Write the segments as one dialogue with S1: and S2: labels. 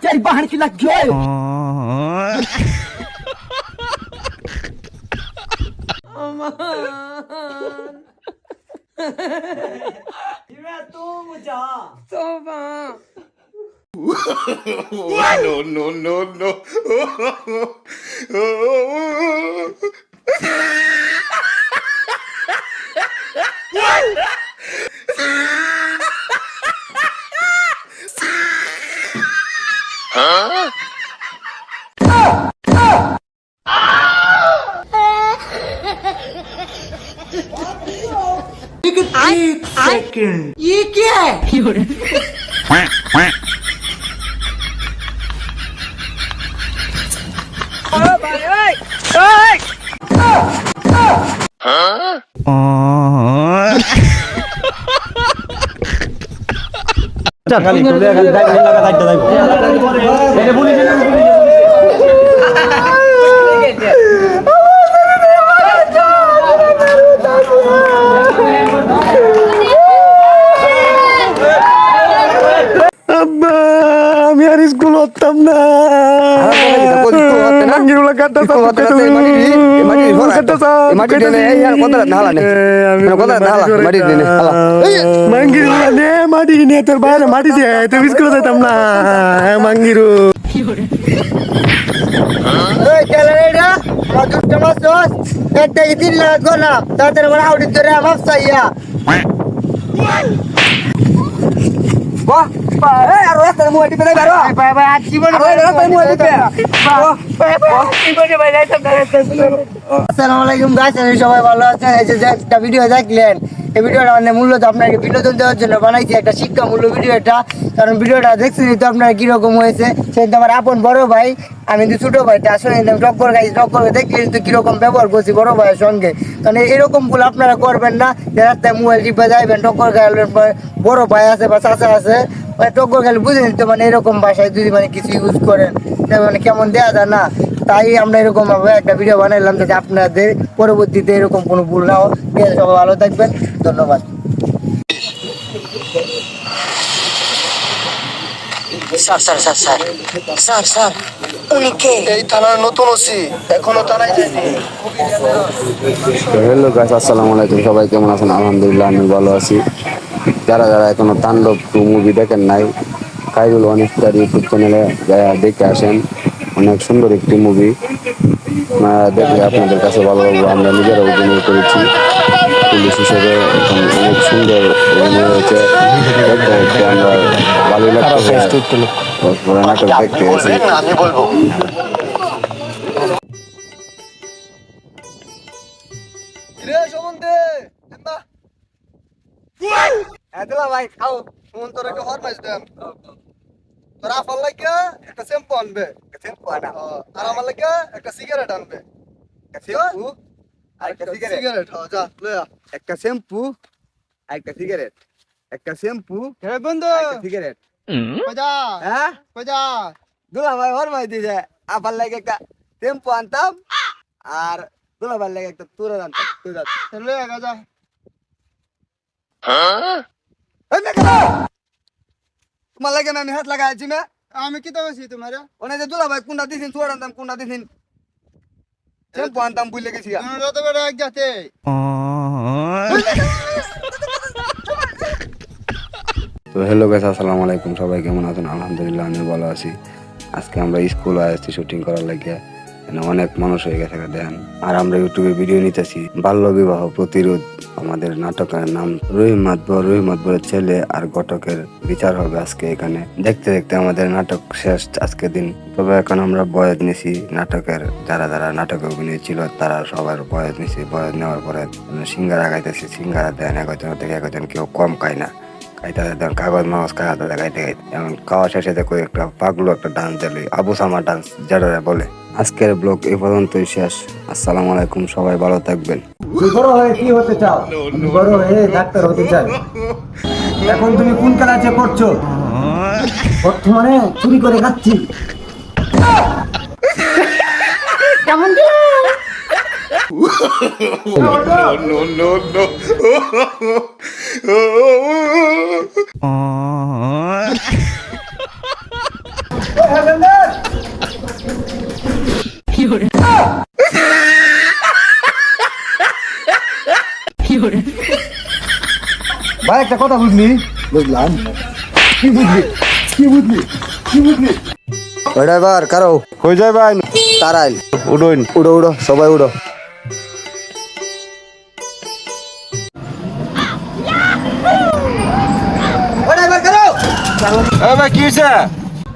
S1: तेरी बहन की लग गई तुम जा
S2: No, no, no, no.
S1: एक सेकंड ये क्या है
S2: Quack, quack.
S3: আমি আর স্কুল হতাম না মাঙ্গিরুলা কাটটা মাঙ্গিরুলা নে মাটি নিয়ে তোর বাইরে মাটি দিয়ে তো স্কুলে যেতাম না মাঙ্গিরু
S4: আসসালামাইকুম গাইস, সবাই ভালো আছেন। এই যে একটা ভিডিও দেখলেন, এই ভিডিওটা মানে মূলত আপনাকে বিনোদন দেওয়ার জন্য বানাইছি, একটা শিক্ষামূল্য ভিডিও এটা। কারণ ভিডিওটা দেখছেন তো আপনারা কিরকম হয়েছে, সেটা আমার আপন বড় ভাই, আমি কিন্তু ছোট ভাইটা আসলে টক্কর গাইছি, টক্কর দেখলে কিন্তু কিরকম ব্যবহার করছি বড় ভাইয়ের সঙ্গে। কারণ এরকম ভুল আপনারা করবেন না, যে রাস্তায় মোবাইল টিপে যাইবেন, টক্কর গাইলেন বড় ভাই আছে বা চাচা আছে, টক্কর গাইলে বুঝে নিতে মানে এরকম ভাষায় যদি মানে কিছু ইউজ করেন মানে কেমন দেওয়া যায় না। তাই আমরা এরকম ভাবে একটা ভিডিও বানাইলাম যাতে আপনাদের পরবর্তীতে এরকম কোনো ভুল না হোক। সবাই ভালো থাকবেন, ধন্যবাদ।
S1: Sir sir sir sir sir sir উনি কে?
S4: এই থানার নতুন ওসি, এখনো থানায় যায়নি।
S5: হ্যালো গাইস, আসসালামু আলাইকুম। সবাই কেমন আছেন? আলহামদুলিল্লাহ, আমি ভালো আছি। যারা যারা এখনো তাণ্ডব 2 মুভি দেখেন নাই, খাইরুল অনিস্টার ইউটিউব চ্যানেলে দেখে আসেন। অনেক সুন্দর একটি মুভি, দেখলে আপনাদের কাছে ভালো লাগবে। আমরা নিজেরা অভিনয় করেছি পুলিশ হিসেবে, এখন অনেক সুন্দর অভিনয় হয়েছে। দেখতে দেখতে আমরা ভালোই লাগছে, নাটক দেখতে এসেছি।
S4: আমি বলবো ভাই খাও সুমন, তোর একটা হরমাইশ দেন। তোর আফার লাগে একটা শ্যাম্পু আনবে, আর আমার লাগে একটা সিগারেট আনবে। সিগারেট যা লয়া,
S5: একটা শ্যাম্পু আর একটা সিগারেট, একটা শ্যাম্পু
S4: বন্ধু
S5: সিগারেট।
S4: কজা
S5: হ্যাঁ
S4: কজা
S5: দুলা ভাই হরমাই দিছে, আবার লাগে একটা শ্যাম্পু আনতাম আর দুলা ভাই লাগে একটা তুরা আনতাম।
S4: লয়া গাজা
S5: তোমার লাগে আমি হাত লাগাইছি না,
S4: আমি কি তো বলছি তোমার
S5: ওনে যে দুলা ভাই কোনটা দিছেন, তুরা আনতাম কোনটা দিছেন, শ্যাম্পু আনতাম ভুলে গেছি।
S4: যত বড় এক যাতে
S5: তো হ্যালো গাইস, আসসালামু আলাইকুম। সবাই কেমন আছেন? আলহামদুলিল্লাহ, আমি ভালো আছি। আজকে আমরা স্কুলে আসছি শুটিং করার লাগে, অনেক মানুষ হয়ে গেছে দেখেন। আর আমরা ইউটিউবে ভিডিও নিতেছি বাল্য বিবাহ প্রতিরোধ। আমাদের নাটকের নাম রহিম মাতবরের ছেলে আর ঘটকের বিচার হবে আজকে এখানে। দেখতে দেখতে আমাদের নাটক শেষ আজকে দিন। তবে এখন আমরা বয়স নিছি নাটকের, যারা যারা নাটকে অভিনয় ছিল তারা সবার বয়স নিছি। বয়স নেওয়ার পরে সিঙ্গারা খাইতেছি, সিঙ্গারা দেন একজন থেকে একজন, কেউ কম খায় না। কাগজ মাগজ খাওয়াতে খাইতে এমন খাওয়া শেষে দেখো একটা পাগলো একটা ডান্স দিল, আবু সামা ডান্স যেটা বলে। আজকের ব্লগ এই পর্যন্তই শেষ। আসসালামু আলাইকুম, সবাই ভালো থাকবেন।
S4: বড় হয়ে কি হতে চাও? বড় হয়ে ডাক্তার হতে চাই। এখন তুমি কোন কাজে করছো? বর্তমানে চুরি করে খাচ্ছি।
S2: No, no, no, no.
S3: ভাই একটা কথা বুঝলি?
S5: বুঝলাম।
S3: কি বুঝলি?
S5: ওই ড্রাইভার কারো
S3: কই যাই ভাই?
S5: তারাইল
S3: উডোইন।
S5: উড়ো উড়ো সবাই উড়ো।
S3: এ ভাই কি হইছে?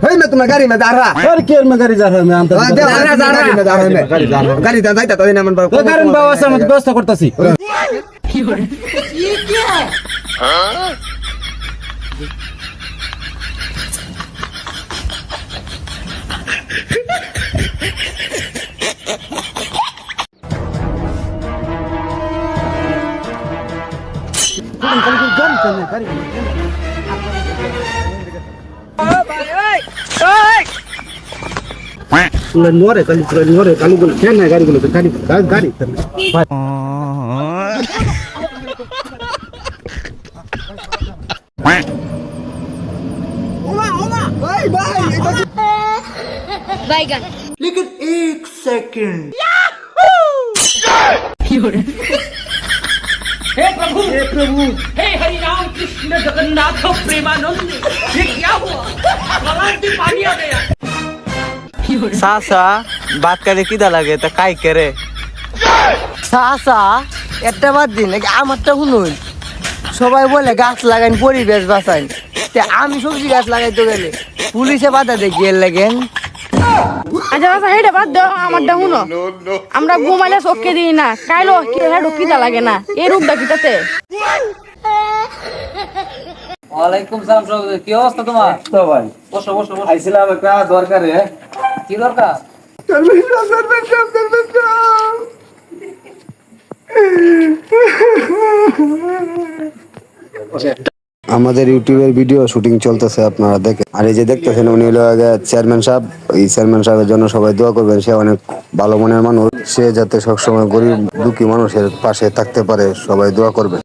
S5: হেই মে তোমার গাড়ি মে দাঁড়া।
S3: আর কি এর মে গাড়ি যা রहा है मैं আমতা।
S5: গাড়ি মে দাঁড়া মে গাড়ি দাঁড়া যাইতা তাই না মন
S3: তো গাড়ি বাবা আছে আমি ব্যবস্থা করতেছি।
S2: quack,
S3: গাড়ি গুলো কেন না গাড়ি গুলো গাড়ি
S2: quack.
S6: बैगन
S1: हे हरि राम कृष्ण जगन्नाथ प्रेमानंद ये क्या हुआ गला में पानी आ गया
S7: सासा बात करे किदा लगे तो काई करे
S4: চাচা একটা বাদ দিন নাকি আমারটা শুনুন সবাই বলে গাছ লাগাইন পরিবেশ বাঁচাইন তে আমি সবজি গাছ লাগাইতে গেলে পুলিশে বাধা দেয় গিয়ে লাগেন
S6: আচ্ছা আচ্ছা হেডে বাদ দাও আমারটা শুনো
S2: No, no.
S6: আমরা ঘুমাইলে চোখকে দিই না কাইলো কি হেডো কিদা লাগে না এই রূপটা কিটাতে
S1: ওয়ালাইকুম সালাম সবাই কি অবস্থা তোমার
S3: তো ভাই
S1: বসো বসো বসো
S3: আইছিলাম একটা দরকারে।
S1: কি দরকার
S5: আমাদের ইউটিউবের ভিডিও শুটিং চলতেছে আপনারা দেখেন। আর এই যে দেখতেছেন উনি হলো আগে চেয়ারম্যান সাহেব। এই চেয়ারম্যান সাহেবের জন্য সবাই দোয়া করবেন। সে অনেক ভালো মনের মানুষ, সে যাতে সবসময় গরিব দুঃখী মানুষের পাশে থাকতে পারে, সবাই দোয়া করবেন।